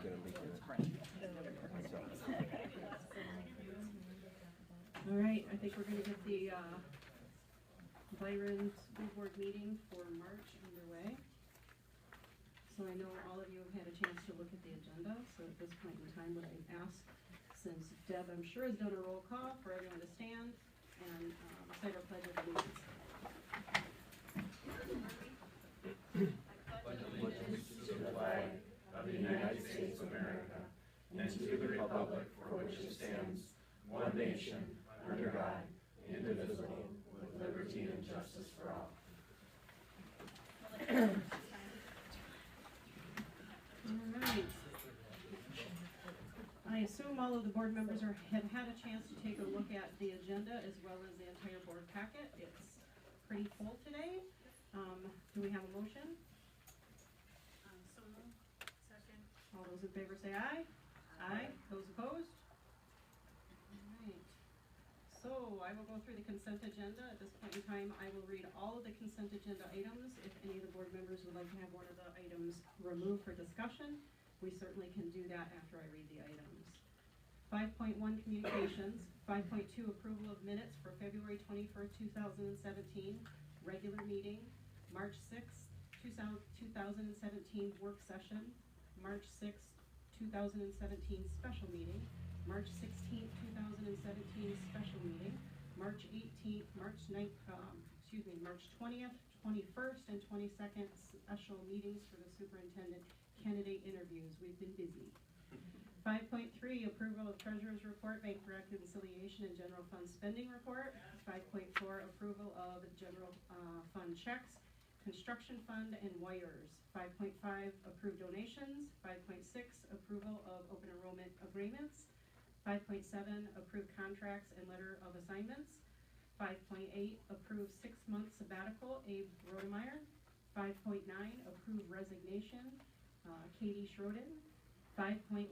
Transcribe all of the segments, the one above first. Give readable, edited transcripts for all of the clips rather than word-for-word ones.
gonna make it. All right, I think we're gonna get the Byron School Board meeting for March underway. So I know all of you have had a chance to look at the agenda, so at this point in time, what I ask, since Deb, I'm sure, has done a roll call, for everyone to stand and recite our pledge of allegiance. Pledge allegiance to the flag of the United States of America and to the republic for which it stands, one nation, under God, indivisible, with liberty and justice for all. All right. I assume all of the board members have had a chance to take a look at the agenda as well as the entire board packet. It's pretty full today. Do we have a motion? So moved. Second. All those in favor say aye. Aye. Those opposed? All right. So I will go through the consent agenda. At this point in time, I will read all of the consent agenda items. If any of the board members would like to have one of the items removed for discussion, we certainly can do that after I read the items. 5.1 communications. 5.2 approval of minutes for February 21st, 2017, regular meeting. March 6th, 2017 work session. March 6th, 2017 special meeting. March 16th, 2017 special meeting. March 18th, March 20th, 21st, and 22nd special meetings for the superintendent candidate interviews. We've been busy. 5.3 approval of treasurer's report, bank reconciliation, and general fund spending report. 5.4 approval of general fund checks, construction fund, and wires. 5.5 approved donations. 5.6 approval of open enrollment agreements. 5.7 approved contracts and letter of assignments. 5.8 approved 6-month sabbatical, Abe Rodemeyer. 5.9 approved resignation, Katie Schroden. 5.10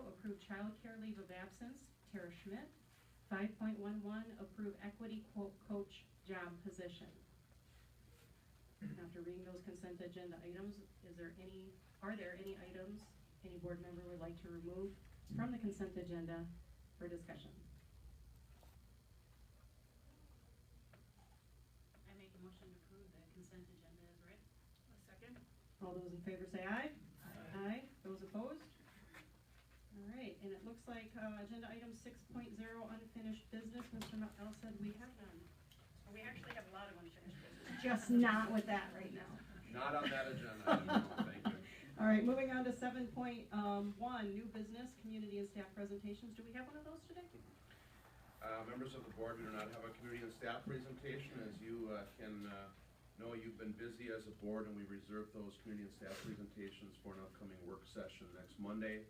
approved child care leave of absence, Tara Schmidt. 5.11 approved equity coach job position. After reading those consent agenda items, are there any items any board member would like to remove from the consent agenda for discussion? I make a motion to approve the consent agenda as read. A second. All those in favor say aye. Aye. Those opposed? All right, and it looks like agenda item 6.0, unfinished business. Mr. Elson, we have none. We actually have a lot of unfinished business. Just not with that right now. Not on that agenda. No, thank you. All right, moving on to 7.1, new business, community and staff presentations. Do we have one of those today? Members of the board, we do not have a community and staff presentation. As you can know, you've been busy as a board, and we reserved those community and staff presentations for an upcoming work session next Monday,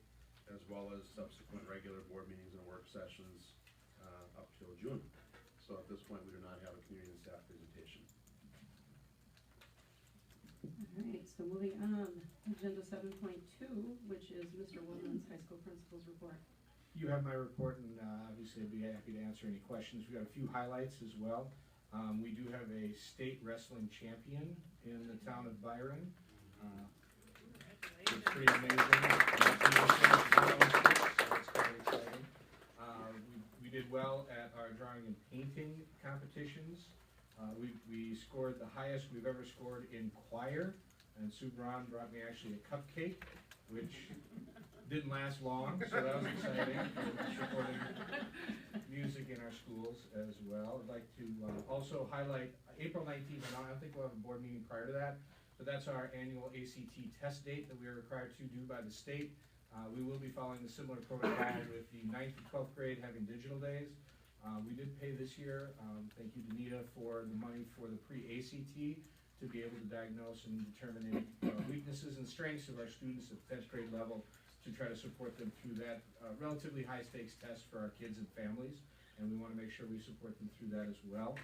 as well as subsequent regular board meetings and work sessions up till June. So at this point, we do not have a community and staff presentation. All right, so moving on, agenda 7.2, which is Mr. Woolman's high school principal's report. You have my report, and obviously I'd be happy to answer any questions. We got a few highlights as well. We do have a state wrestling champion in the town of Byron. It's pretty amazing. It's very exciting. We did well at our drawing and painting competitions. We scored the highest we've ever scored in choir, and Sue Braun brought me actually a cupcake, which didn't last long, so that was exciting. Supporting music in our schools as well. I'd like to also highlight April 19th, and I don't think we'll have a board meeting prior to that, but that's our annual ACT test date that we are required to do by the state. We will be following the similar protocol with the 9th to 12th grade having digital days. We did pay this year. Thank you, Danita, for the money for the pre-ACT to be able to diagnose and determine any weaknesses and strengths of our students at the 10th grade level to try to support them through that relatively high stakes test for our kids and families. And we want to make sure we support them through that as well.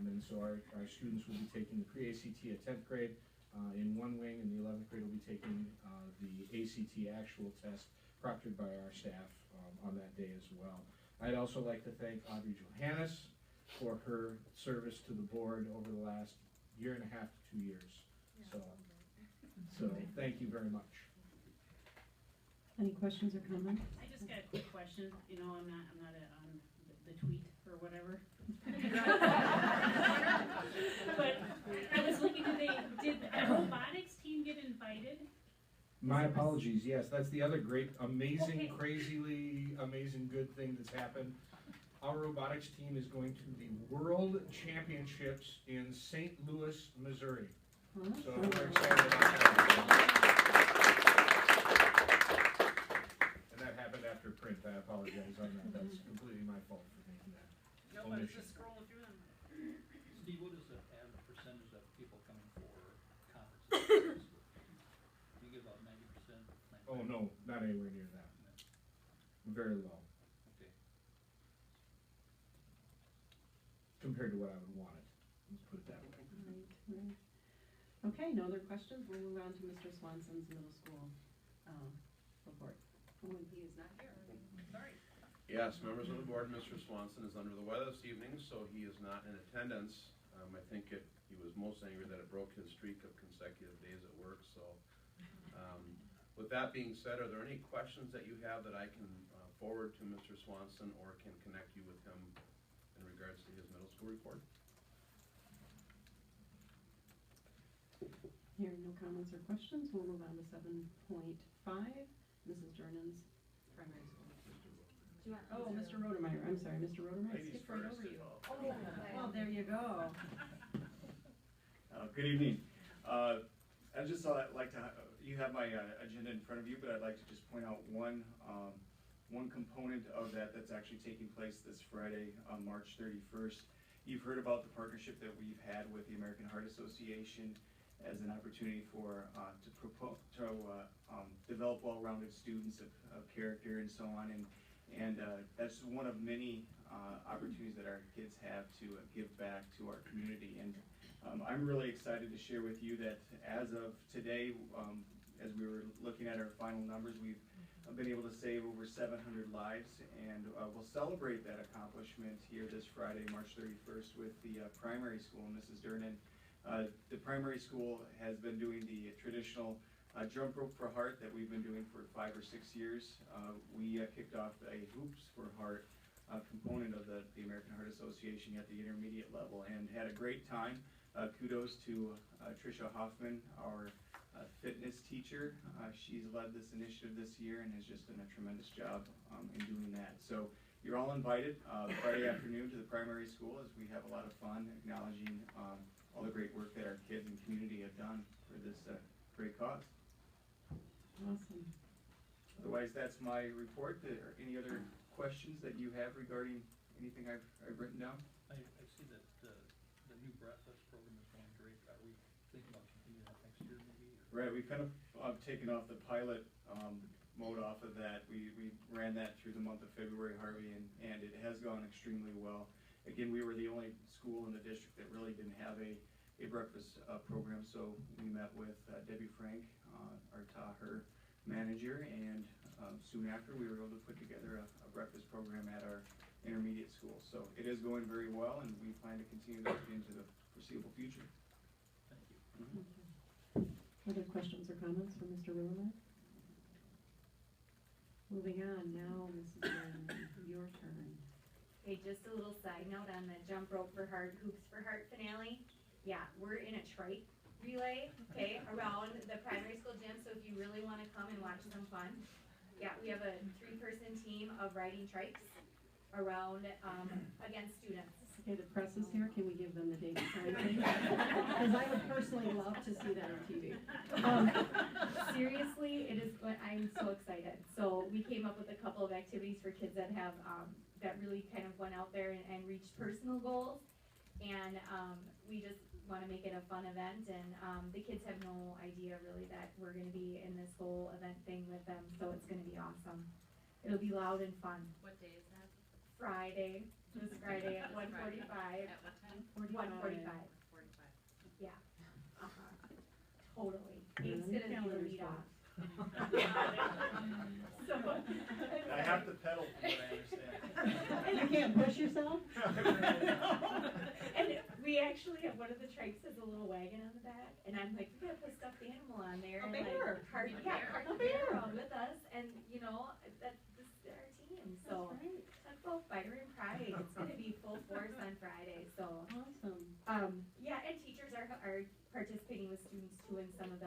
And so our students will be taking the pre-ACT at 10th grade in one wing, and the 11th grade will be taking the ACT actual test proctored by our staff on that day as well. I'd also like to thank Audrey Johannes for her service to the board over the last year and a half to 2 years. So thank you very much. Any questions or comments? I just got a quick question, you know, I'm not on the tweet or whatever. But I was looking, did the robotics team get invited? My apologies, yes, that's the other great, amazing, Okay. crazily amazing good thing that's happened. Our robotics team is going to the World Championships in St. Louis, Missouri. So we're excited about that. And that happened after print, I apologize on that, that's completely my fault for making that. No, I was just scrolling through them. Steve, what is the average percentage of people coming for conferences? Do you get about 90%? Oh, no, not anywhere near that. Very low, Okay. compared to what I would want it, let's put it that way. Right. Okay, no other questions, we'll move on to Mr. Swanson's middle school, report. He is not here, sorry. Yes, members of the board, Mr. Swanson is under the weather this evening, so he is not in attendance. I think he was most angry that it broke his streak of consecutive days at work, so. With that being said, are there any questions that you have that I can forward to Mr. Swanson or can connect you with him in regards to his middle school report? Hearing no comments or questions, we'll move on to 7.5, Mrs. Jernan's primary school. Oh, Mr. Rodemeyer, I'm sorry, Mr. Rodemeyer, skipped right over you. Oh, well, there you go. Good evening. I'd just like to, you have my agenda in front of you, but I'd like to just point out one component of that that's actually taking place this Friday on March 31st. You've heard about the partnership that we've had with the American Heart Association as an opportunity for to develop well-rounded students of character and so on, and that's one of many opportunities that our kids have to give back to our community. And I'm really excited to share with you that as of today, as we were looking at our final numbers, we've been able to save over 700 lives, and we'll celebrate that accomplishment here this Friday, March 31st, with the primary school, Mrs. Durnan. The primary school has been doing the traditional jump rope for heart that we've been doing for 5 or 6 years. We kicked off a hoops for heart component of the American Heart Association at the intermediate level and had a great time. Kudos to Tricia Hoffman, our fitness teacher. She's led this initiative this year and has just done a tremendous job in doing that. So you're all invited Friday afternoon to the primary school as we have a lot of fun acknowledging all the great work that our kids and community have done for this great cause. Awesome. Otherwise, that's my report. Are there any other questions that you have regarding anything I've written down? I see that the new breakfast program is going great. Are we thinking about continuing that next year maybe? Or? Right, we've kind of taken off the pilot mode off of that. We ran that through the month of February, Harvey, and it has gone extremely well. Again, we were the only school in the district that really didn't have a breakfast program, so we met with Debbie Frank, our TAHER manager, and soon after we were able to put together a breakfast program at our intermediate school. So it is going very well, and we plan to continue that into the foreseeable future. Thank you. Mm-hmm. Other questions or comments from Mr. Rodemeyer? Moving on now, Mrs. Jernan, your turn. Okay, just a little side note on the jump rope for heart, hoops for heart finale. Yeah, we're in a trike relay, okay, around the primary school gym, so if you really wanna come and watch some fun. Yeah, we have a 3-person team of riding trikes around, against students. Okay, the press is here, can we give them the date and time, please? Because I would personally love to see that on TV. Seriously, it is, I'm so excited. So we came up with a couple of activities for kids that have, that really kind of went out there and reached personal goals. And we just want to make it a fun event, and the kids have no idea really that we're going to be in this whole event thing with them, so it's going to be awesome. It'll be loud and fun. What day is that? Friday, this Friday at 1:45. At what time? 1:45. 45. Yeah. Totally. Yeah, It's the gonna be the calendar's lead full. off. So. I have to pedal from what I understand. You can't push yourself? And we actually have, one of the trikes has a little wagon on the back, and I'm like, we gotta put a stuffed animal on there. A and like, bear. Cardinero with us, and, you know, this is our team, so. That's right. Talk about fire and pride, it's gonna be full force on Friday, so. Awesome. Yeah, and teachers are participating with students too in some of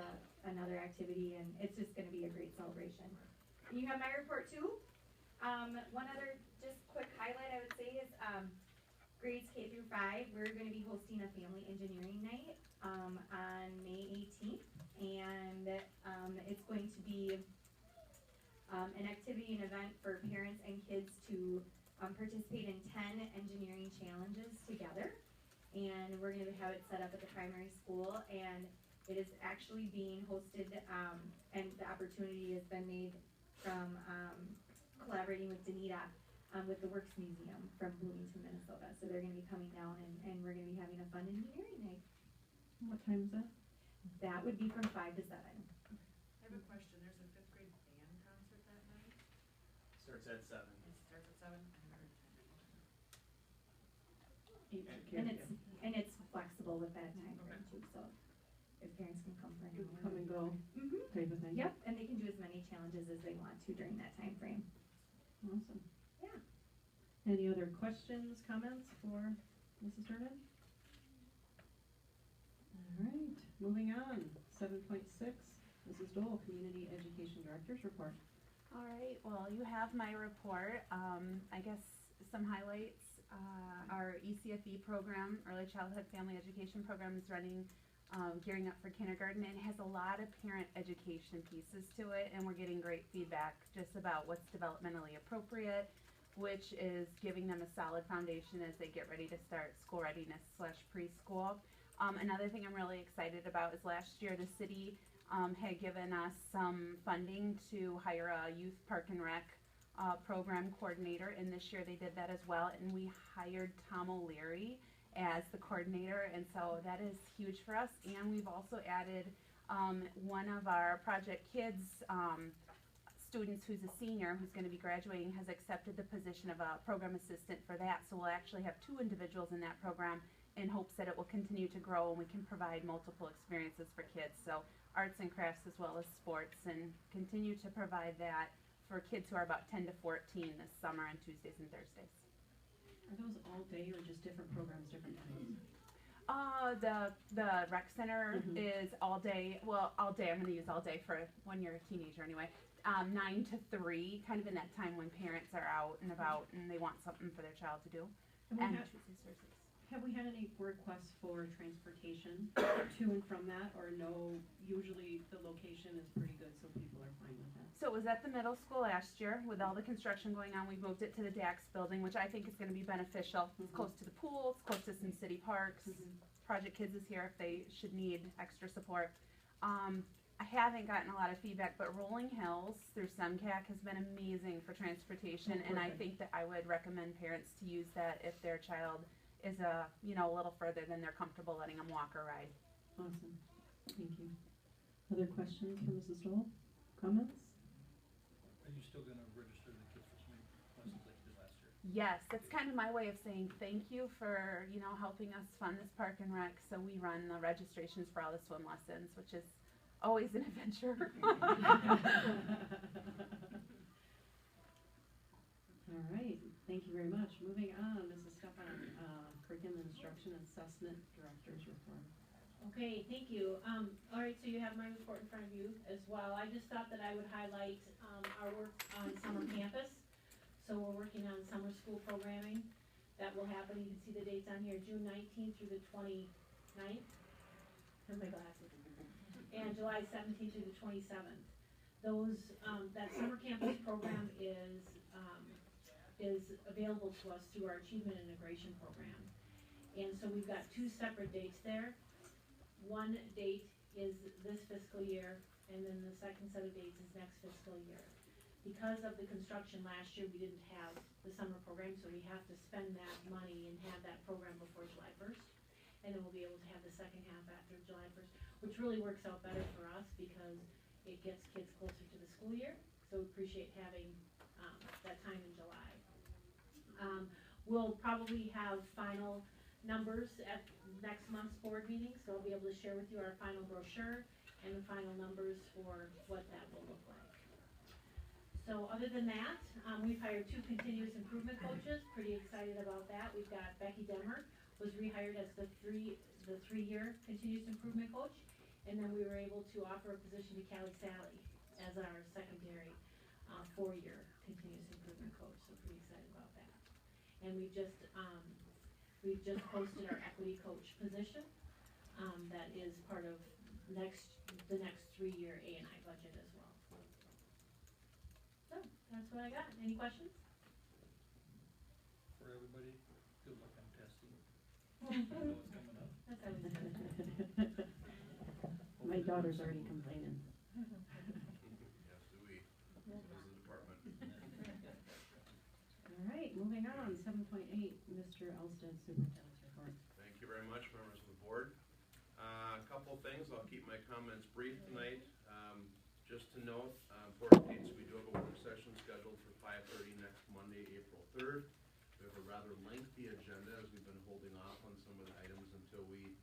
another activity, and it's just gonna be a great celebration. And you have my report too. One other just quick highlight I would say is, grades K through 5, we're gonna be hosting a family engineering night, on May 18th. And, it's going to be, an activity and event for parents and kids to, participate in 10 engineering challenges together. And we're gonna have it set up at the primary school, and it is actually being hosted, and the opportunity has been made from, collaborating with Danita, with the Works Museum from Bloomington, Minnesota. So they're gonna be coming down, and we're gonna be having a fun engineering night. What time is that? That would be from 5 to 7. I have a question, there's a 5th grade band concert that night, Starts at 7. it starts at 7? And it's flexible with that time frame too, so if parents can come for any. Come and go Mhm. type of thing? Yep, and they can do as many challenges as they want to during that time frame. Awesome. Yeah. Any other questions, comments for Mrs. Turner? All right, moving on. 7.6, Mrs. Dole, Community Education Director's Report. All right, well, you have my report. I guess some highlights. Our ECFE program, Early Childhood Family Education Program, is running, gearing up for kindergarten. It has a lot of parent education pieces to it, and we're getting great feedback just about what's developmentally appropriate, which is giving them a solid foundation as they get ready to start school readiness / preschool. Another thing I'm really excited about is last year the city had given us some funding to hire a youth park and rec program coordinator, and this year they did that as well, and we hired Tom O'Leary as the coordinator, and so that is huge for us. And we've also added one of our Project Kids students who's a senior who's going to be graduating has accepted the position of a program assistant for that, so we'll actually have 2 individuals in that program in hopes that it will continue to grow and we can provide multiple experiences for kids, so arts and crafts as well as sports, and continue to provide that for kids who are about 10 to 14 this summer on Tuesdays and Thursdays. Are those all day or just different programs, different times? The rec center Mhm. is all day, well, all day, I'm gonna use all day for when you're a teenager anyway. 9 to 3, kind of in that time when parents are out and about and they want something for their child to do. Have And we had, Tuesdays, Thursdays. have we had any requests for transportation to and from that, or no, usually the location is pretty good, so people are fine with that? So it was at the middle school last year. With all the construction going on, we moved it to the DAX building, which I think is gonna be beneficial. It's Mhm. close to the pool, it's close to some city parks. Mhm. Project Kids is here if they should need extra support. I haven't gotten a lot of feedback, but Rolling Hills through SEMCAC has been amazing for transportation, and I perfect. think that I would recommend parents to use that if their child is a little further than they're comfortable letting them walk or ride. Awesome, thank you. Other questions for Mrs. Dole? Comments? Are you still gonna register the kids for swimming lessons like you did last year? Yes, that's kind of my way of saying thank you for, helping us fund this park and rec. So we run the registrations for all the swim lessons, which is always an adventure. All right, thank you very much. Moving on, Mrs. Stefan, Curriculum Instruction Assessment Director's Report. Okay, thank you. All right, so you have my report in front of you as well. I just thought that I would highlight, our work on summer campus. So we're working on summer school programming. That will happen, you can see the dates on here, June 19th through the 29th. Here's my glasses. And July 17th through the 27th. Those, that summer campus program is available to us through our Achievement Integration Program. And so we've got 2 separate dates there. One date is this fiscal year, and then the second set of dates is next fiscal year. Because of the construction last year, we didn't have the summer program, so we have to spend that money and have that program before July 1st. And then we'll be able to have the second half after July 1st, which really works out better for us because it gets kids closer to the school year. So we appreciate having that time in July. We'll probably have final numbers at next month's board meeting, so I'll be able to share with you our final brochure, and the final numbers for what that will look like. So other than that, we've hired 2 continuous improvement coaches, pretty excited about that. We've got Becky Demmer was rehired as the three-year continuous improvement coach, and then we were able to offer a position to Callie Sally as our secondary 4-year continuous improvement coach, so pretty excited about that. And we've just posted our equity coach position, that is part of the next 3-year A&I budget as well. So, that's what I got. Any questions? For everybody, good luck on testing. You know what's coming up. That's always good. My daughter's already complaining. Yes, do we, as a department. All right, moving on, 7.8, Mr. Elston, Superintendent's Report. Thank you very much, members of the board. A couple things, I'll keep my comments brief tonight. Just to note, important dates, we do have a work session scheduled for 5:30 next Monday, April 3rd. We have a rather lengthy agenda as we've been holding off on some of the items until we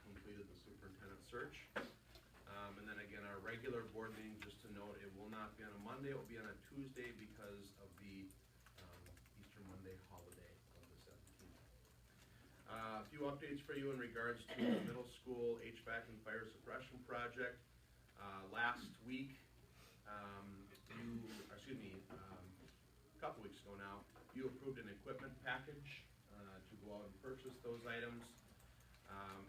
completed the superintendent search. And then again, our regular board meeting, just to note, it will not be on a Monday, it will be on a Tuesday because of the Easter Monday holiday of the 17th. A few updates for you in regards to the middle school HVAC and fire suppression project. Last week, a couple weeks ago now, you approved an equipment package to go out and purchase those items.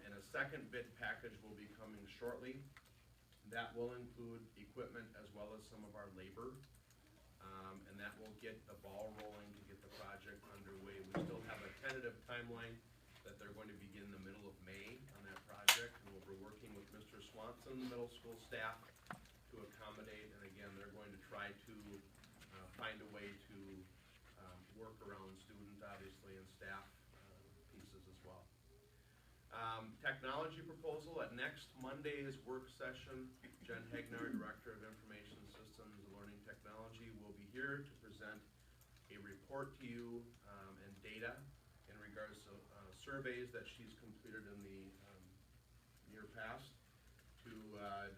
And a second bid package will be coming shortly. That will include equipment as well as some of our labor. And that will get the ball rolling to get the project underway. We still have a tentative timeline that they're going to begin in the middle of May on that project. And we'll be working with Mr. Swanson, middle school staff, to accommodate. And again, they're going to try to find a way to work around student, obviously, and staff pieces as well. Technology proposal at next Monday's work session. Jen Hegnar, Director of Information Systems and Learning Technology, will be here to present a report to you and data in regards to surveys that she's completed in the near past to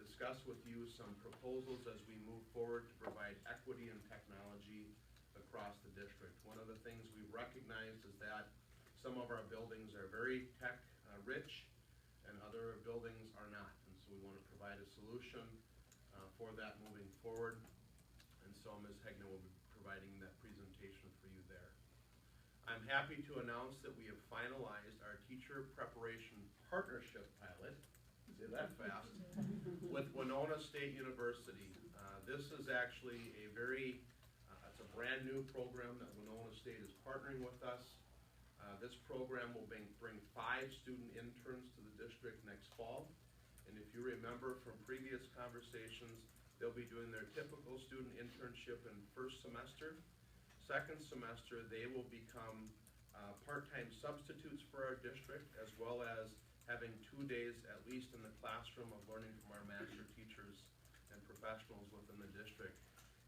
discuss with you some proposals as we move forward to provide equity and technology across the district. One of the things we've recognized is that some of our buildings are very tech rich and other buildings are not. And so we want to provide a solution for that moving forward. And so Ms. Hegnar will be providing that presentation for you there. I'm happy to announce that we have finalized our teacher preparation partnership pilot, say that fast, with Winona State University. This is actually a it's a brand new program that Winona State is partnering with us. This program will bring 5 student interns to the district next fall. And if you remember from previous conversations, they'll be doing their typical student internship in first semester. Second semester, they will become part-time substitutes for our district, as well as having 2 days at least in the classroom of learning from our master teachers and professionals within the district.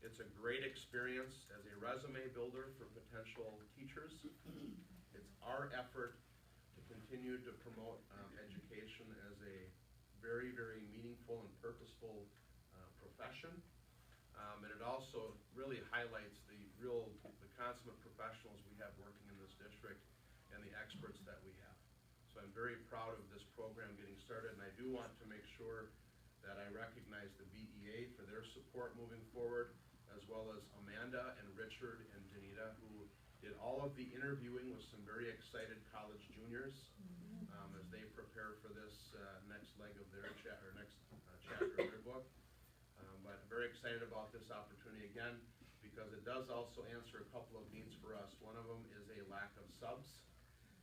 It's a great experience as a resume builder for potential teachers. It's our effort to continue to promote education as a very, very meaningful and purposeful profession. And it also really highlights the consummate professionals we have working in this district and the experts that we have. So I'm very proud of this program getting started, and I do want to make sure that I recognize the BEA for their support moving forward, as well as Amanda and Richard and Danita, who did all of the interviewing with some very excited college juniors as they prepare for this next leg of their chapter of their book. But very excited about this opportunity again, because it does also answer a couple of needs for us. One of them is a lack of subs.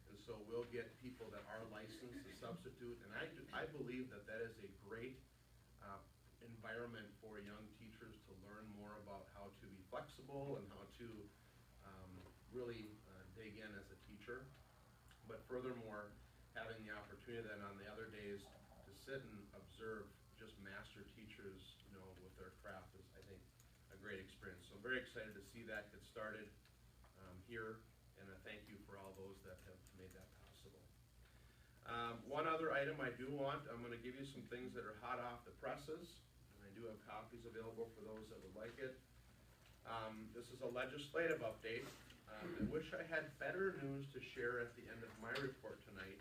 And so we'll get people that are licensed to substitute. And I believe that that is a great environment for young teachers to learn more about how to be flexible and how to really dig in as a teacher. But furthermore, having the opportunity then on the other days to sit and observe just master teachers, with their craft is, I think, a great experience. So I'm very excited to see that get started here, and I thank you for all those that have made that possible. One other item I do want, I'm gonna give you some things that are hot off the presses, and I do have copies available for those that would like it. This is a legislative update. I wish I had better news to share at the end of my report tonight.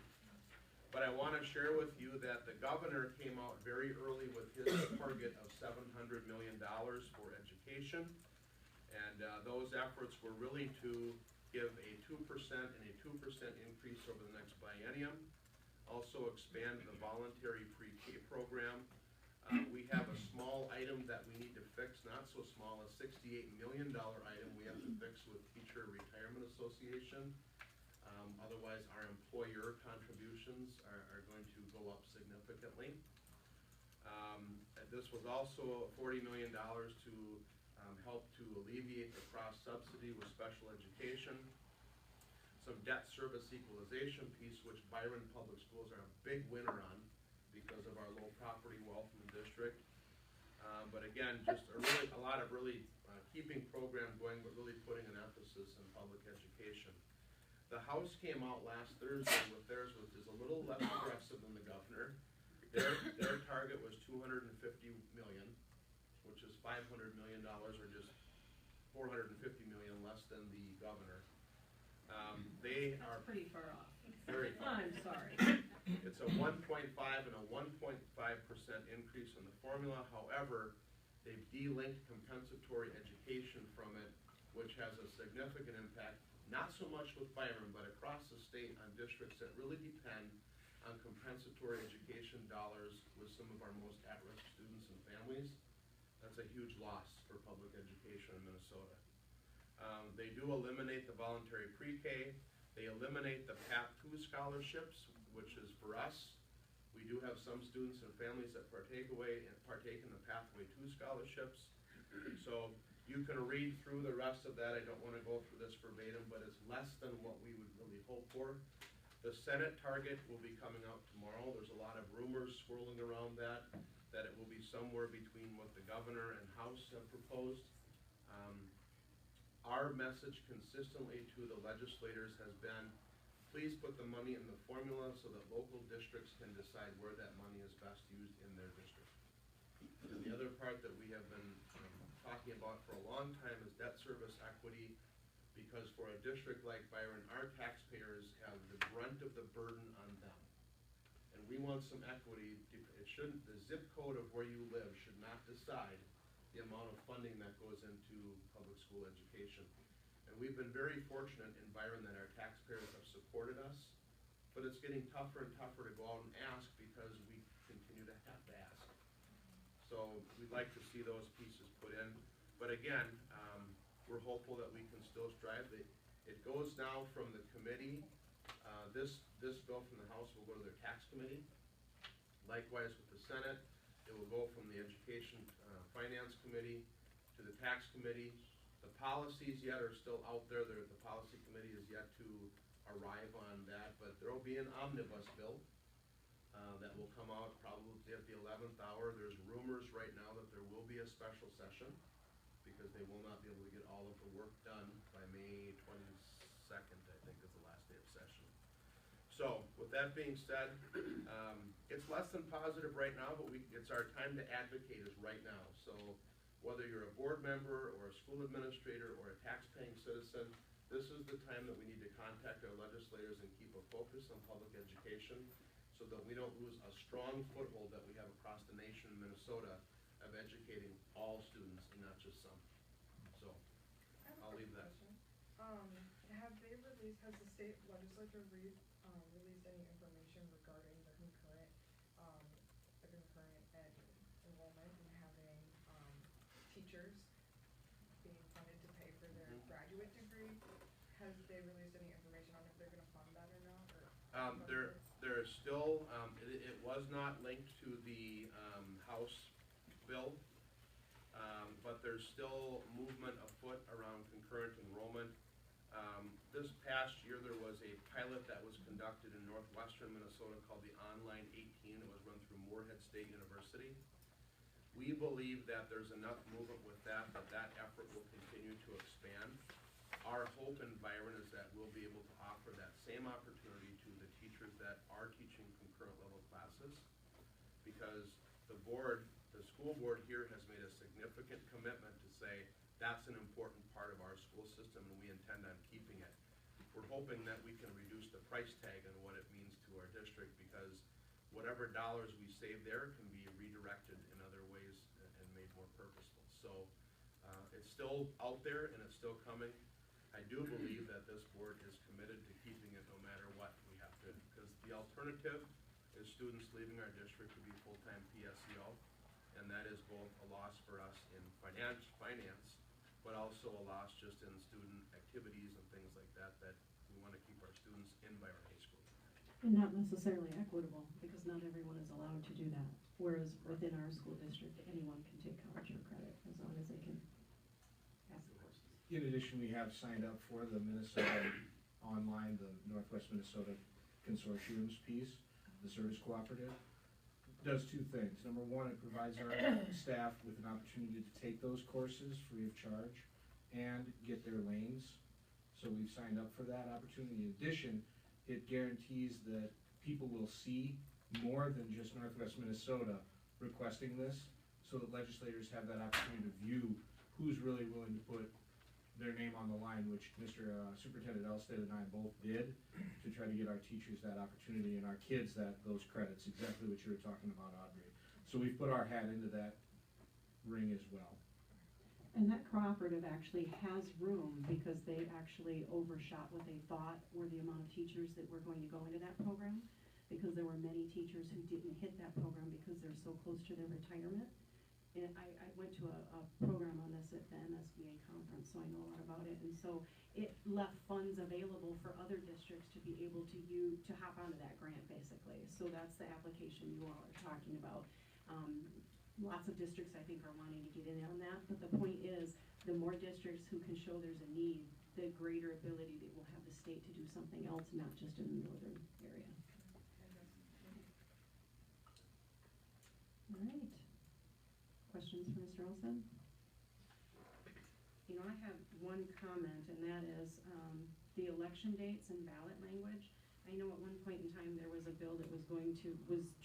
But I wanna share with you that the governor came out very early with his target of $700 million for education. And those efforts were really to give a 2% and a 2% increase over the next biennium. Also expand the voluntary pre-K program. We have a small item that we need to fix, not so small, a $68 million item we have to fix with Teacher Retirement Association. Otherwise, our employer contributions are going to go up significantly. This was also $40 million to help to alleviate the cross-subsidy with special education. Some debt service equalization piece, which Byron Public Schools are a big winner on because of our low property wealth in the district. But again, just a lot of really keeping program going, but really putting an emphasis in public education. The House came out last Thursday with theirs, which is a little less aggressive than the governor. Their target was $250 million, which is $500 million, or just $450 million less than the governor. They are Pretty far off. very far. I'm sorry. It's a 1.5 and a 1.5% increase in the formula. However, they've delinked compensatory education from it, which has a significant impact, not so much with Byron, but across the state on districts that really depend on compensatory education dollars with some of our most at-risk students and families. That's a huge loss for public education in Minnesota. They do eliminate the voluntary pre-K. They eliminate the Path 2 scholarships, which is for us. We do have some students and families that partake in the Pathway 2 scholarships. So you can read through the rest of that. I don't want to go through this verbatim, but it's less than what we would really hope for. The Senate target will be coming out tomorrow. There's a lot of rumors swirling around that it will be somewhere between what the governor and House have proposed. Our message consistently to the legislators has been, please put the money in the formula so that local districts can decide where that money is best used in their district. And the other part that we have been talking about for a long time is debt service equity, because for a district like Byron, our taxpayers have the brunt of the burden on them. And we want some equity. The zip code of where you live should not decide the amount of funding that goes into public school education. And we've been very fortunate in Byron that our taxpayers have supported us, but it's getting tougher and tougher to go out and ask because we continue to have to ask. So we'd like to see those pieces put in. But again, we're hopeful that we can still strive. It goes now from the committee. This bill from the House will go to their tax committee. Likewise with the Senate, it will go from the Education Finance Committee to the Tax Committee. The policies yet are still out there. The policy committee is yet to arrive on that, but there will be an omnibus bill that will come out probably at the 11th hour. There's rumors right now that there will be a special session because they will not be able to get all of the work done by May 22nd, I think is the last day of session. So with that being said, it's less than positive right now, but it's our time to advocate is right now. So whether you're a board member or a school administrator or a tax-paying citizen, this is the time that we need to contact our legislators and keep a focus on public education so that we don't lose a strong foothold that we have across the nation in Minnesota of educating all students and not just some. So I'll leave that. Has the state legislature released any information regarding the concurrent enrollment and having teachers being funded to pay for their graduate degree? Has they released any information on if they're gonna fund that or not, or? There's still, it was not linked to the House bill, but there's still movement afoot around concurrent enrollment. This past year, there was a pilot that was conducted in northwestern Minnesota called the Online 18. It was run through Moorhead State University. We believe that there's enough movement with that effort will continue to expand. our hope and Byron is that we'll be able to offer that same opportunity to the teachers that are teaching concurrent level classes. Because the school board here has made a significant commitment to say that's an important part of our school system and we intend on keeping it. We're hoping that we can reduce the price tag on what it means to our district, because whatever dollars we save there can be redirected in other ways and made more purposeful. So it's still out there and it's still coming. I do believe that this board is committed to keeping it no matter what we have to, because the alternative is students leaving our district to be full-time PSEO, and that is both a loss for us in finance, but also a loss just in student activities and things like that, that we want to keep our students in by our high school. And not necessarily equitable, because not everyone is allowed to do that. Whereas within our school district, anyone can take college or credit as long as they can pass the courses. In addition, we have signed up for the Minnesota online, the Northwest Minnesota Consortium's piece, the service cooperative. Does two things. Number one, it provides our staff with an opportunity to take those courses free of charge and get their lanes. So we've signed up for that opportunity. In addition, it guarantees that people will see more than just Northwest Minnesota requesting this, so that legislators have that opportunity to view who's really willing to put their name on the line, which Mr. Superintendent Elstead and I both did, to try to get our teachers that opportunity and our kids those credits, exactly what you were talking about, Audrey. So we've put our hat into that ring as well. And that cooperative actually has room, because they actually overshot what they thought were the amount of teachers that were going to go into that program, because there were many teachers who didn't hit that program because they're so close to their retirement. And I went to a program on this at the MSBA conference, so I know a lot about it. And so it left funds available for other districts to be able to hop onto that grant, basically. So that's the application you all are talking about. Lots of districts, I think, are wanting to get in on that. But the point is, the more districts who can show there's a need, the greater ability that we'll have the state to do something else, not just in the northern area. All right. Questions for Mr. Olson? You know, I have one comment, and that is the election dates and ballot language. I know at one point in time there was a bill that was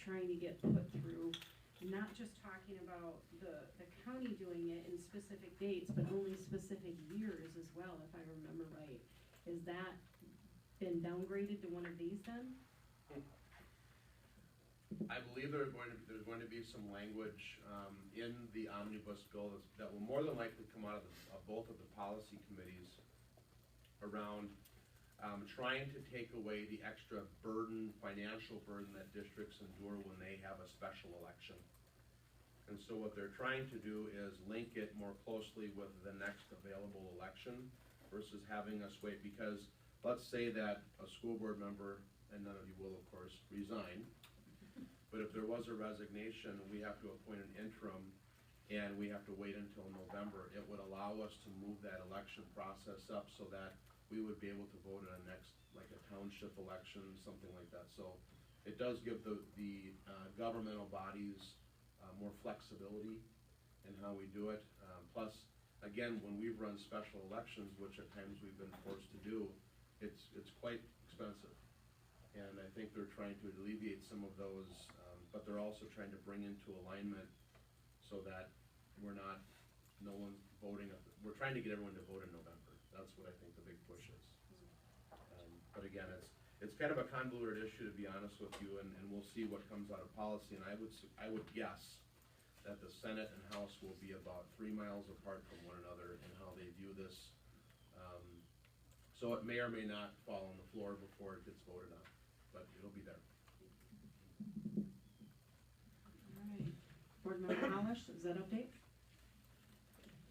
trying to get put through, not just talking about the county doing it in specific dates, but only specific years as well, if I remember right. Is that been downgraded to one of these then? I believe there's going to be some language in the omnibus bill that will more than likely come out of both of the policy committees around trying to take away the extra financial burden that districts endure when they have a special election. And so what they're trying to do is link it more closely with the next available election versus having us wait, because let's say that a school board member, and none of you will of course, resign. But if there was a resignation, we have to appoint an interim, and we have to wait until November. It would allow us to move that election process up so that we would be able to vote in a next, like a township election, something like that. So it does give the governmental bodies more flexibility in how we do it. Plus, again, when we've run special elections, which at times we've been forced to do, it's quite expensive. And I think they're trying to alleviate some of those, but they're also trying to bring into alignment so that we're trying to get everyone to vote in November. That's what I think the big push is. But again, it's kind of a convoluted issue, to be honest with you, and we'll see what comes out of policy. And I would guess that the Senate and House will be about 3 miles apart from one another in how they view this. So it may or may not fall on the floor before it gets voted on, but it'll be there. All right. Board Member Hollish, is that update?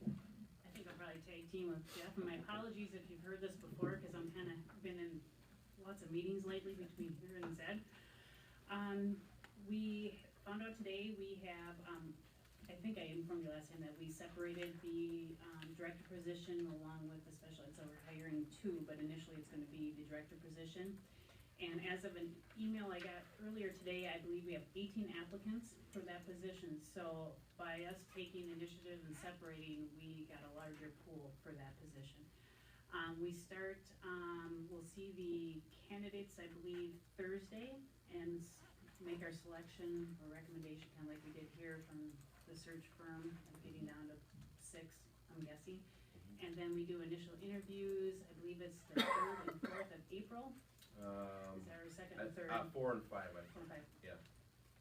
I think I'll probably tag team with Jeff, and my apologies if you've heard this before, because I'm kind of been in lots of meetings lately between here and Zed. We found out today we have, I think I informed you last time that we separated the director position along with the special ed, so we're hiring 2, but initially it's going to be the director position. And as of an email I got earlier today, I believe we have 18 applicants for that position. So by us taking initiative and separating, we got a larger pool for that position. We start, we'll see the candidates, I believe, Thursday, and make our selection or recommendation, kind of like we did here from the search firm, getting down to 6, I'm guessing. And then we do initial interviews, I believe it's the 3rd and 4th of April. Is that our second and third? 4 and 5, I 4 and 5. Yeah.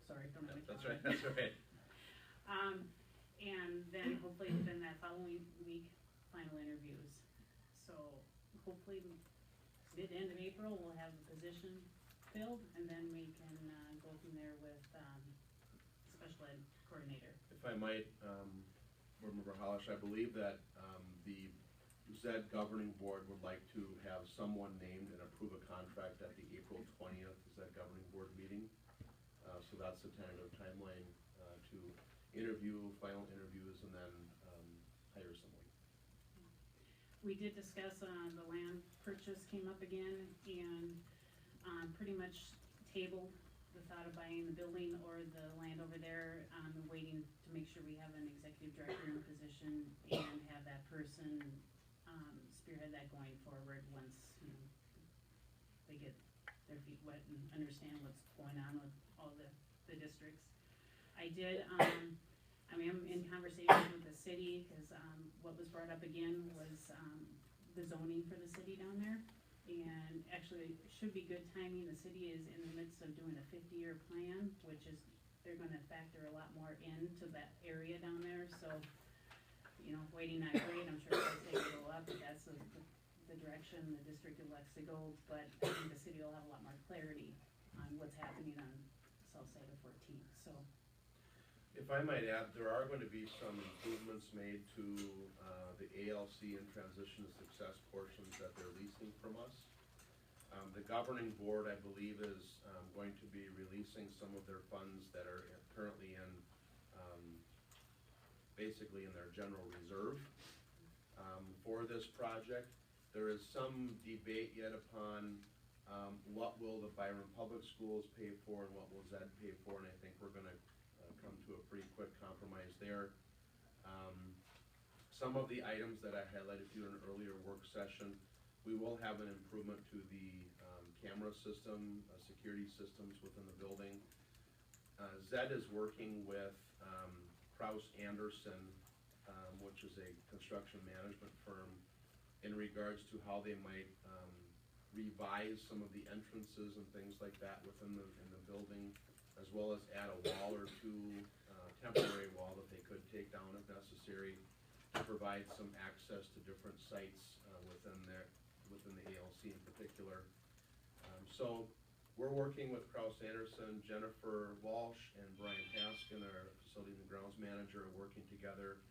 Sorry, don't have my That's calendar. right, that's right. And then hopefully within that following week, final interviews. So hopefully mid-end of April, we'll have the position filled, and then we can go from there with special ed coordinator. If I might, Board Member Hollish, I believe that the ZED Governing Board would like to have someone named and approve a contract at the April 20th ZED Governing Board meeting. So that's the tentative timeline to interview, final interviews, and then hire someone. We did discuss the land purchase came up again, and pretty much tabled the thought of buying the building or the land over there, and waiting to make sure we have an executive director in position and have that person spearhead that going forward once, you know, they get their feet wet and understand what's going on with all the districts. I did, I mean, I'm in conversation with the city, cause what was brought up again was the zoning for the city down there. And actually, it should be good timing, the city is in the midst of doing a 50-year plan, which is, they're gonna factor a lot more into that area down there, so, you know, waiting not great, I'm sure it's gonna go up, but that's the direction the district elects to go, but I think the city will have a lot more clarity on what's happening on the south side of 14th, so. If I might add, there are going to be some improvements made to the ALC and transition to success portions that they're leasing from us. The governing board, I believe, is going to be releasing some of their funds that are currently in, basically in their general reserve for this project. There is some debate yet upon what will the Byron Public Schools pay for and what will ZED pay for, and I think we're gonna come to a pretty quick compromise there. Some of the items that I highlighted to you in an earlier work session, we will have an improvement to the camera system, security systems within the building. ZED is working with Kraus Anderson, which is a construction management firm, in regards to how they might revise some of the entrances and things like that within the building, as well as add a wall or two, temporary wall that they could take down if necessary, to provide some access to different sites within the ALC in particular. So we're working with Kraus Anderson, Jennifer Walsh, and Brian Haskin, our facility and grounds manager, are working together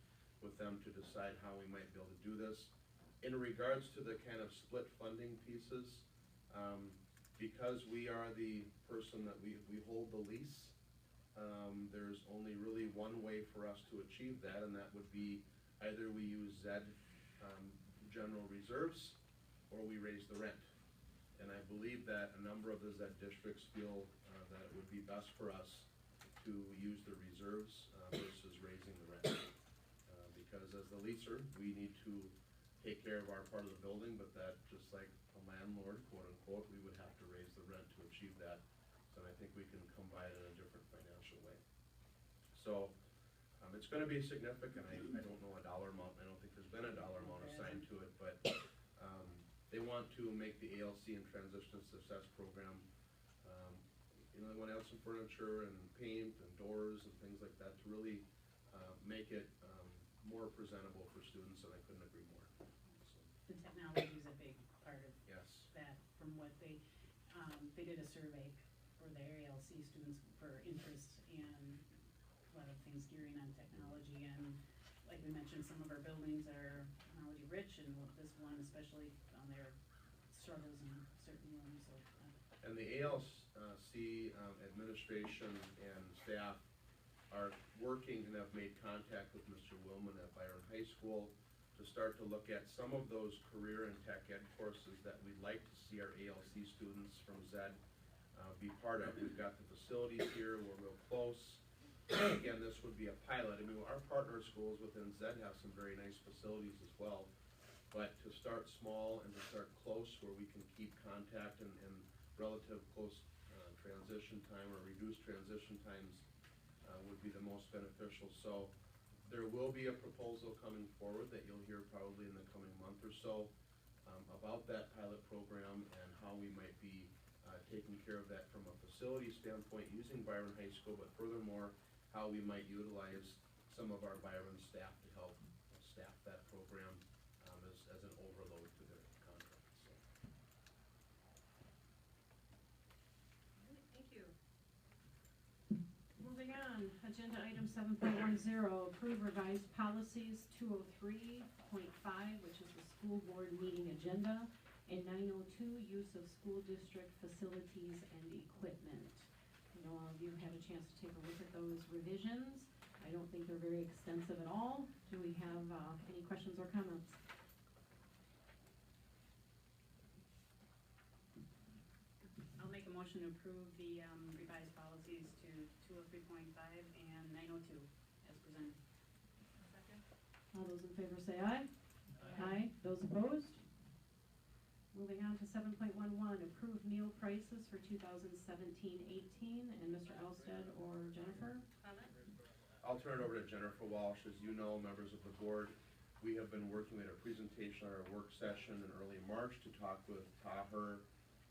with them to decide how we might be able to do this. In regards to the kind of split funding pieces, because we are the person that we hold the lease, there's only really one way for us to achieve that, and that would be either we use ZED general reserves or we raise the rent. And I believe that a number of the ZED districts feel that it would be best for us to use the reserves versus raising the rent. Because as the leaser, we need to take care of our part of the building, but that, just like a landlord, quote unquote, we would have to raise the rent to achieve that. So I think we can combine it in a different financial way. So it's gonna be significant. I don't know a dollar amount. I don't think there's been a dollar amount assigned to it, but they want to make the ALC and Transition to Success program, you know, they want to add some furniture and paint and doors and things like that to really make it more presentable for students, and I couldn't agree more. So. The technology is a big part of Yes. that, from what they did a survey for their ALC students for interest in a lot of things gearing on technology, and like we mentioned, some of our buildings are technology rich, and this one especially on their struggles in certain rooms, so. And the ALC administration and staff are working and have made contact with Mr. Willman at Byron High School to start to look at some of those career and tech ed courses that we'd like to see our ALC students from ZED be part of. We've got the facilities here, we're real close. Again, this would be a pilot. I mean, our partner schools within ZED have some very nice facilities as well. But to start small and to start close where we can keep contact and relative close transition time or reduced transition times would be the most beneficial. So there will be a proposal coming forward that you'll hear probably in the coming month or so about that pilot program and how we might be taking care of that from a facility standpoint using Byron High School, but furthermore, how we might utilize some of our Byron staff to help staff that program as an overload to their contract. So. Thank you. Moving on, agenda item 7.10, approve revised policies 203.5, which is the school board meeting agenda, and 902, use of school district facilities and equipment. I know all of you had a chance to take a look at those revisions. I don't think they're very extensive at all. Do we have any questions or comments? I'll make a motion to approve the revised policies to 203.5 and 902 as presented. Second? All those in favor say aye. Aye. Those opposed? Moving on to 7.11, approve meal prices for 2017-18, and Mr. Elstead or Jennifer? Comment? I'll turn it over to Jennifer Walsh. As you know, members of the board, we have been working at a presentation at our work session in early March to talk with Taher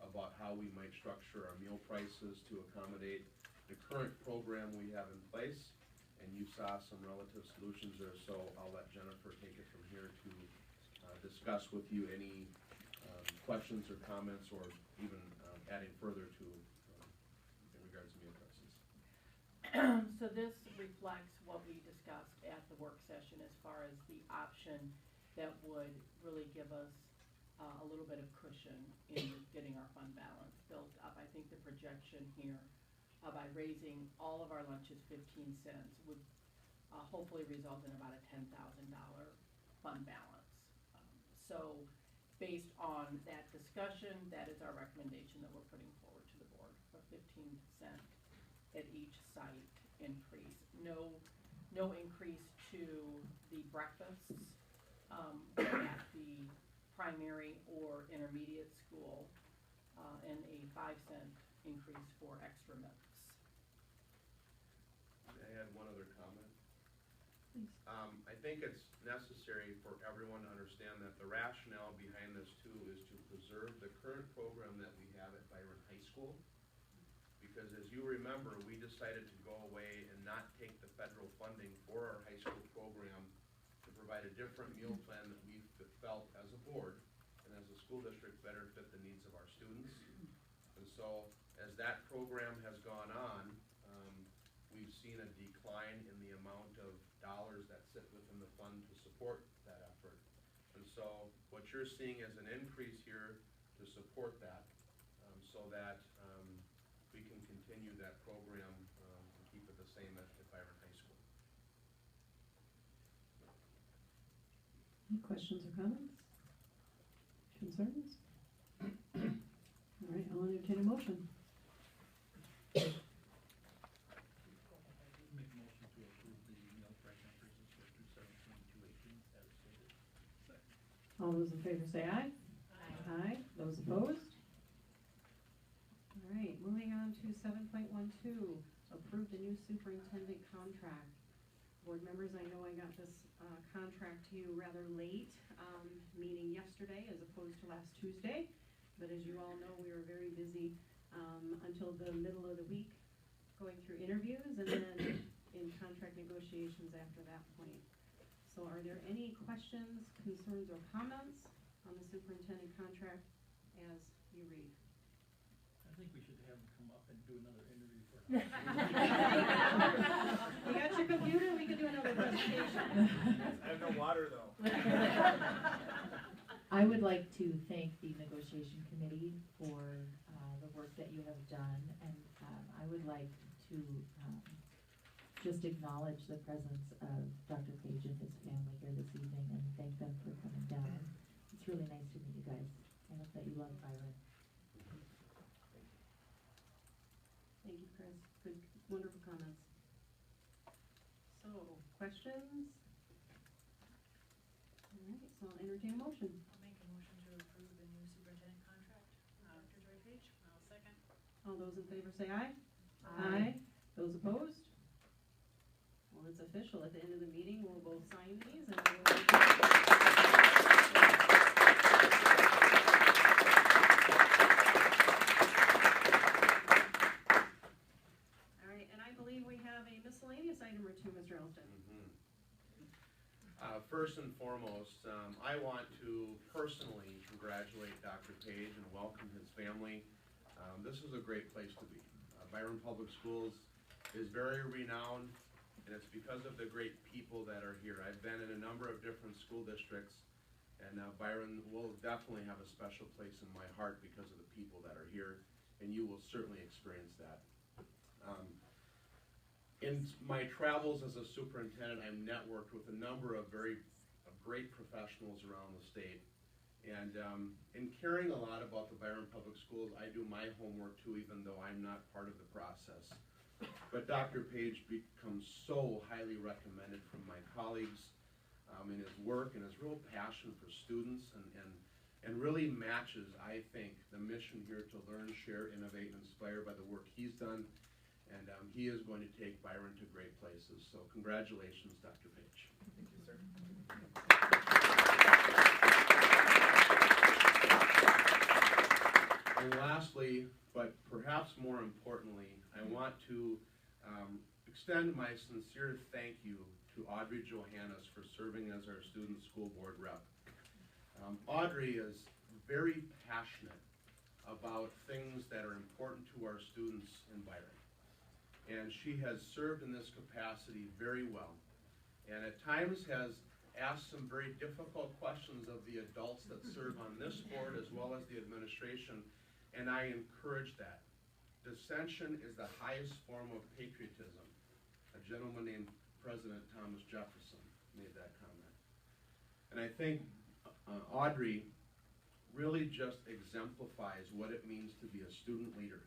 about how we might structure our meal prices to accommodate the current program we have in place. And you saw some relative solutions there, so I'll let Jennifer take it from here to discuss with you any questions or comments or even adding further to in regards to meal prices. So this reflects what we discussed at the work session as far as the option that would really give us a little bit of cushion in getting our fund balance built up. I think the projection here by raising all of our lunches 15 cents would hopefully result in about a $10,000 fund balance. So based on that discussion, that is our recommendation that we're putting forward to the board, a 15% at each site increase. No increase to the breakfasts at the primary or intermediate school, and a 5-cent increase for extra milks. May I add one other comment? Please. I think it's necessary for everyone to understand that the rationale behind this too is to preserve the current program that we have at Byron High School. Because as you remember, we decided to go away and not take the federal funding for our high school program to provide a different meal plan that we felt as a board and as a school district better fit the needs of our students. And so as that program has gone on, we've seen a decline in the amount of dollars that sit within the fund to support that effort. And so what you're seeing is an increase here to support that, so that we can continue that program and keep it the same at Byron High School. Any questions or comments? Concerns? All right, I'll entertain a motion. Make a motion to approve the meal price increases for 2017-18 as stated. Second. All those in favor say aye. Aye. Those opposed? All right, moving on to 7.12, approve the new superintendent contract. Board members, I know I got this contract to you rather late, meaning yesterday as opposed to last Tuesday. But as you all know, we were very busy until the middle of the week going through interviews and then in contract negotiations after that point. So are there any questions, concerns, or comments on the superintendent contract as you read? I think we should have them come up and do another interview for us. You got your computer, we can do another presentation. I have no water though. I would like to thank the negotiation committee for the work that you have done, and I would like to just acknowledge the presence of Dr. Page and his family here this evening and thank them for coming down. It's really nice to meet you guys. I hope that you love Byron. Thank you, Chris. Good, wonderful comments. So, questions? All Alright, so I'll entertain a motion. I'll make a motion to approve the new superintendent contract, Dr. Joy Page. I'll second. All those in favor say aye. Aye. Those opposed? Well, it's official. At the end of the meeting, we'll both sign these and we'll. Alright, and I believe we have a miscellaneous item or two, Mr. Elston. First and foremost, I want to personally congratulate Dr. Page and welcome his family. This is a great place to be. Byron Public Schools is very renowned, and it's because of the great people that are here. I've been in a number of different school districts, and Byron will definitely have a special place in my heart because of the people that are here, and you will certainly experience that. In my travels as a superintendent, I've networked with a number of great professionals around the state. And in caring a lot about the Byron Public Schools, I do my homework too, even though I'm not part of the process. But Dr. Page becomes so highly recommended from my colleagues in his work and his real passion for students and really matches, I think, the mission here to learn, share, innovate, and inspire by the work he's done. And he is going to take Byron to great places. So congratulations, Dr. Page. Thank you, sir. And lastly, but perhaps more importantly, I want to extend my sincere thank you to Audrey Johannes for serving as our student school board rep. Audrey is very passionate about things that are important to our students in Byron. And she has served in this capacity very well. And at times has asked some very difficult questions of the adults that serve on this board as well as the administration. And I encourage that. Dissension is the highest form of patriotism. A gentleman named President Thomas Jefferson made that comment. And I think Audrey really just exemplifies what it means to be a student leader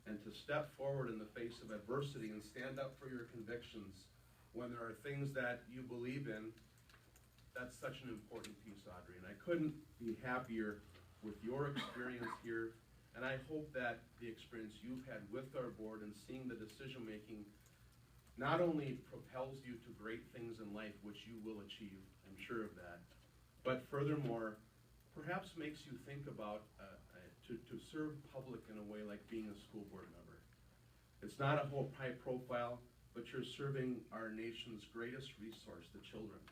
and to step forward in the face of adversity and stand up for your convictions when there are things that you believe in. That's such an important piece, Audrey, and I couldn't be happier with your experience here, and I hope that the experience you've had with our board and seeing the decision-making not only propels you to great things in life, which you will achieve, I'm sure of that, but furthermore, perhaps makes you think about to serve public in a way like being a school board member. It's not a whole high profile, but you're serving our nation's greatest resource, the children.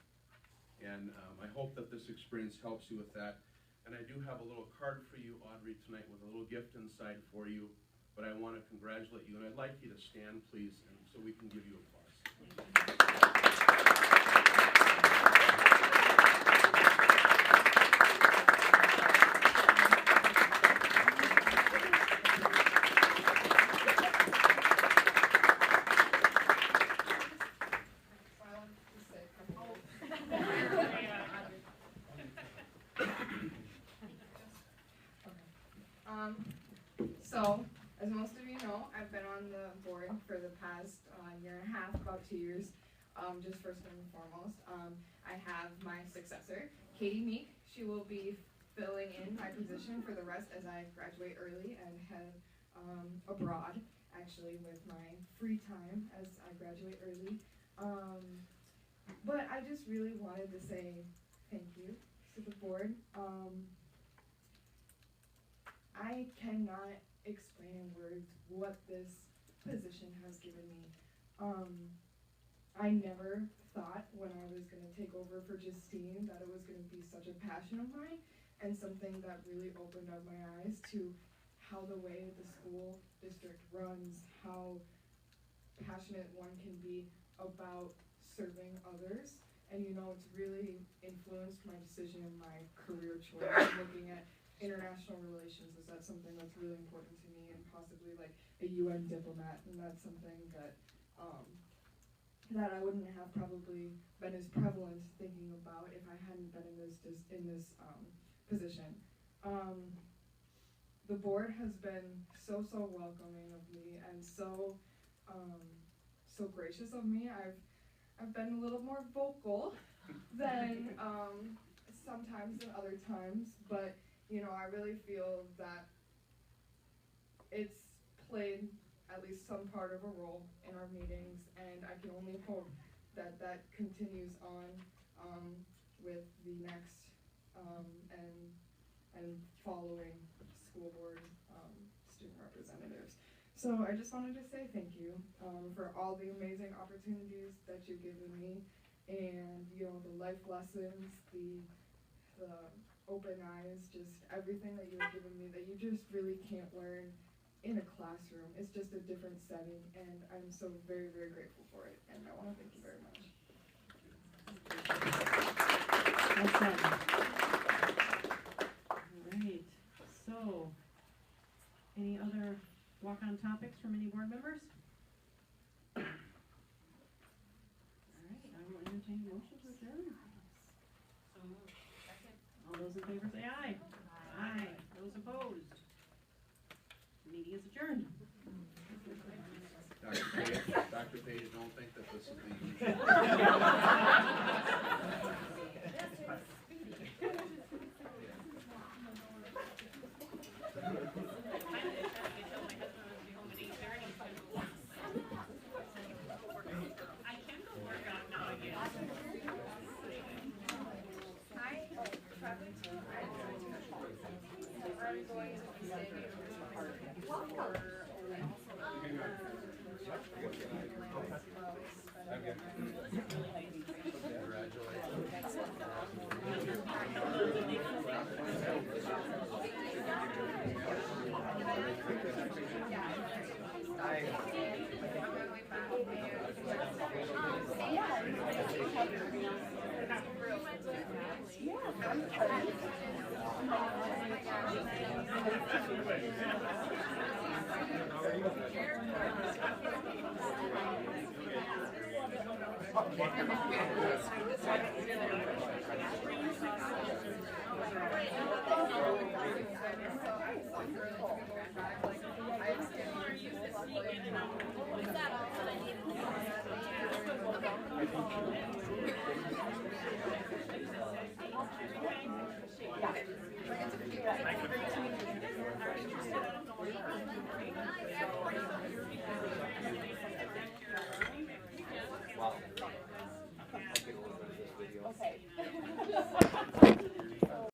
And I hope that this experience helps you with that. And I do have a little card for you, Audrey, tonight with a little gift inside for you. But I want to congratulate you, and I'd like you to stand, please, and so we can give you applause. So, as most of you know, I've been on the board for the past year and a half, about 2 years, just first and foremost. I have my successor, Katie Meek. She will be filling in my position for the rest as I graduate early and head abroad, actually, with my free time as I graduate early. But I just really wanted to say thank you to the board. I cannot explain in words what this position has given me. I never thought when I was going to take over for Justine that it was going to be such a passion of mine and something that really opened up my eyes to how the way the school district runs, how passionate one can be about serving others. And you know, it's really influenced my decision in my career choice, looking at international relations. Is that something that's really important to me, and possibly like a UN diplomat, and that's something that that I wouldn't have probably been as prevalent thinking about if I hadn't been in this position. The board has been so welcoming of me and so gracious of me. I've been a little more vocal than sometimes than other times, but, you know, I really feel that it's played at least some part of a role in our meetings, and I can only hope that that continues on with the next and following school board student representatives. So I just wanted to say thank you for all the amazing opportunities that you've given me, and you know, the life lessons, the open eyes, just everything that you've given me that you just really can't learn in a classroom. It's just a different setting, and I'm so very, very grateful for it, and I want to thank you very much. Well said. All right, so, any other walk-on topics from any board members? All right, I will entertain a motion to adjourn. So moved. Second. All those in favor say aye. Aye. Those opposed? Meeting is adjourned. Dr. Page, don't think that this is the usual. Yeah.